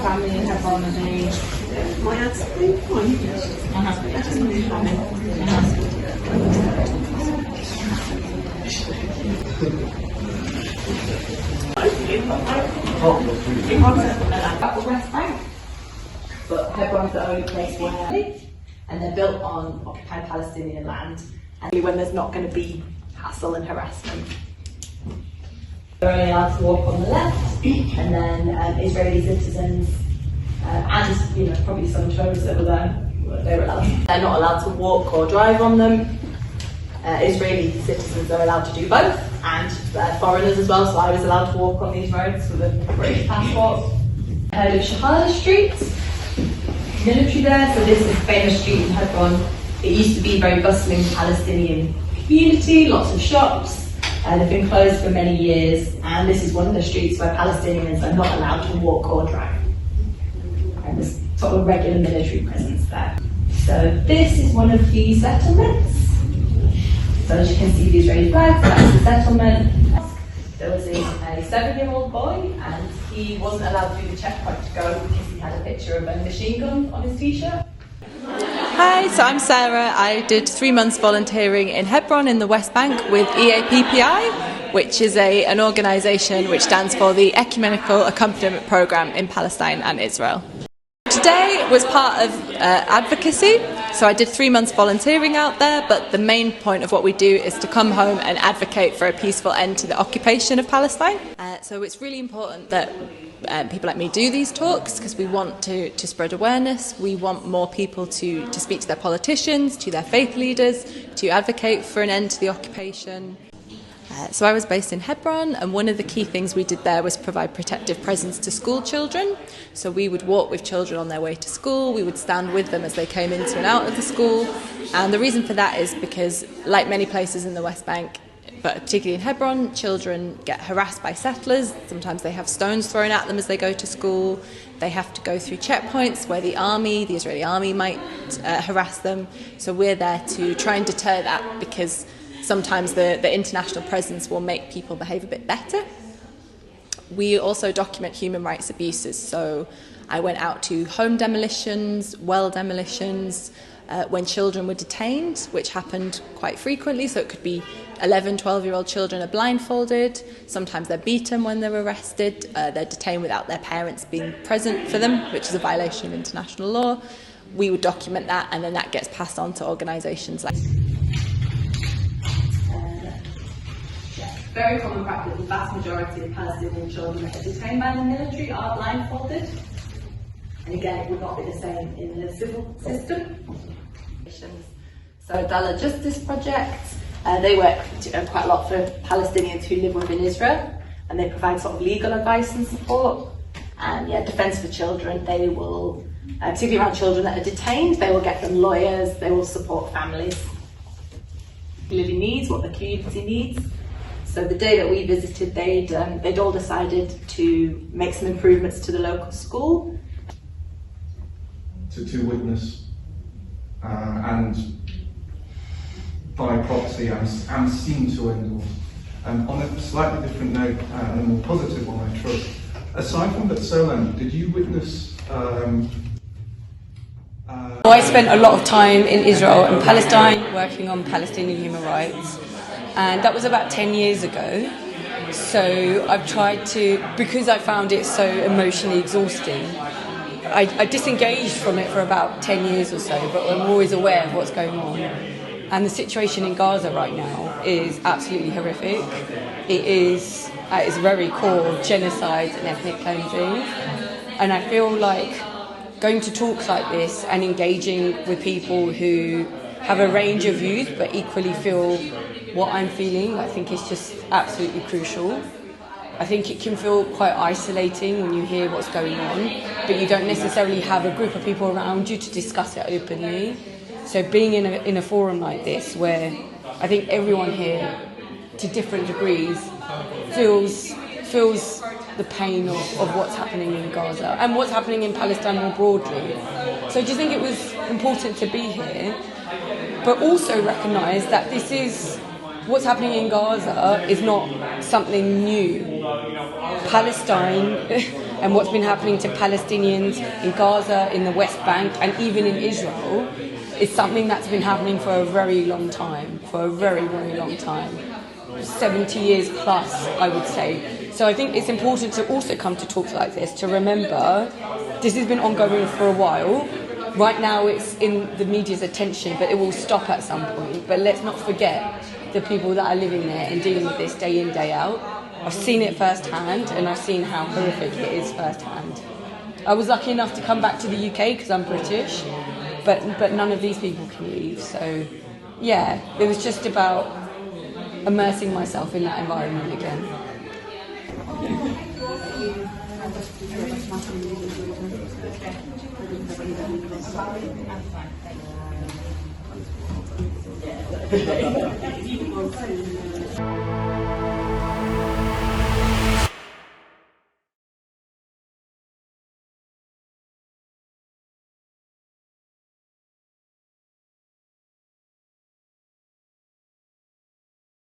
family in Hebron and they... My dad's fine. That doesn't really happen. The West Bank, but Hebron's the only place where they live, and they're built on occupied Palestinian land, and when there's not going to be hassle and harassment. They're only allowed to walk on the left, and then Israeli citizens and probably some tourists that were there, they're not allowed to walk or drive on them. Israeli citizens are allowed to do both, and foreigners as well, so I was allowed to walk on these roads with a British passport. Heard of Shahada Street, military there, so this is a famous street in Hebron. It used to be a very bustling Palestinian community, lots of shops. They've been closed for many years, and this is one of the streets where Palestinians are not allowed to walk or drive. And there's sort of a regular military presence there. So this is one of the settlements. So as you can see the Israeli flags, that's the settlement. There was a 7-year-old boy, and he wasn't allowed through the checkpoint to go because he had a picture of a machine gun on his t-shirt. Hi, so I'm Sarah. I did 3 months volunteering in Hebron in the West Bank with EAPPI, which is an organisation which stands for the Ecumenical Accompaniment Programme in Palestine and Israel. Today was part of advocacy, so I did 3 months volunteering out there, but the main point of what we do is to come home and advocate for a peaceful end to the occupation of Palestine. So it's really important that people like me do these talks because we want to spread awareness. We want more people to speak to their politicians, to their faith leaders, to advocate for an end to the occupation. So I was based in Hebron, and one of the key things we did there was provide protective presence to school children. So we would walk with children on their way to school, we would stand with them as they came into and out of the school. And the reason for that is because, like many places in the West Bank, but particularly in Hebron, children get harassed by settlers. Sometimes they have stones thrown at them as they go to school. They have to go through checkpoints where the Israeli army might harass them. So we're there to try and deter that, because sometimes the international presence will make people behave a bit better. We also document human rights abuses. So I went out to home demolitions, well demolitions, when children were detained, which happened quite frequently. So it could be 11, 12-year-old children are blindfolded. Sometimes they're beaten when they're arrested. They're detained without their parents being present for them, which is a violation of international law. We would document that, and then that gets passed on to organisations like... Very common practice, the vast majority of Palestinian children that are detained by the military are blindfolded. And again, it would not be the same in the civil system. So Dallah Justice Project, they work quite a lot for Palestinians who live within Israel, and they provide sort of legal advice and support. And Defence for Children, they will, particularly around children that are detained, they will get them lawyers, they will support families. Living needs, what the community needs. So the day that we visited, they'd all decided to make some improvements to the local school. To witness and buy property and seem to endorse. On a slightly different note, and a more positive one, I trust, aside from B'Tselem, did you witness I spent a lot of time in Israel and Palestine working on Palestinian human rights, and that was about 10 years ago. So I've tried to, because I found it so emotionally exhausting, I disengaged from it for about 10 years or so, but I'm always aware of what's going on. And the situation in Gaza right now is absolutely horrific. It is, at its very core, genocide and ethnic cleansing. And I feel like going to talks like this and engaging with people who have a range of views but equally feel what I'm feeling, I think is just absolutely crucial. I think it can feel quite isolating when you hear what's going on, but you don't necessarily have a group of people around you to discuss it openly. So being in a forum like this, where I think everyone here, to different degrees, feels the pain of what's happening in Gaza and what's happening in Palestine more broadly. So I just think it was important to be here, but also recognise that what's happening in Gaza is not something new. Palestine and what's been happening to Palestinians in Gaza, in the West Bank, and even in Israel is something that's been happening for a very long time, for a very, very long time. 70 years plus, I would say. So I think it's important to also come to talks like this to remember this has been ongoing for a while. Right now it's in the media's attention, but it will stop at some point. But let's not forget the people that are living there and dealing with this day in, day out. I've seen it firsthand, and I've seen how horrific it is firsthand. I was lucky enough to come back to the UK because I'm British, but none of these people can leave. So yeah, it was just about immersing myself in that environment again.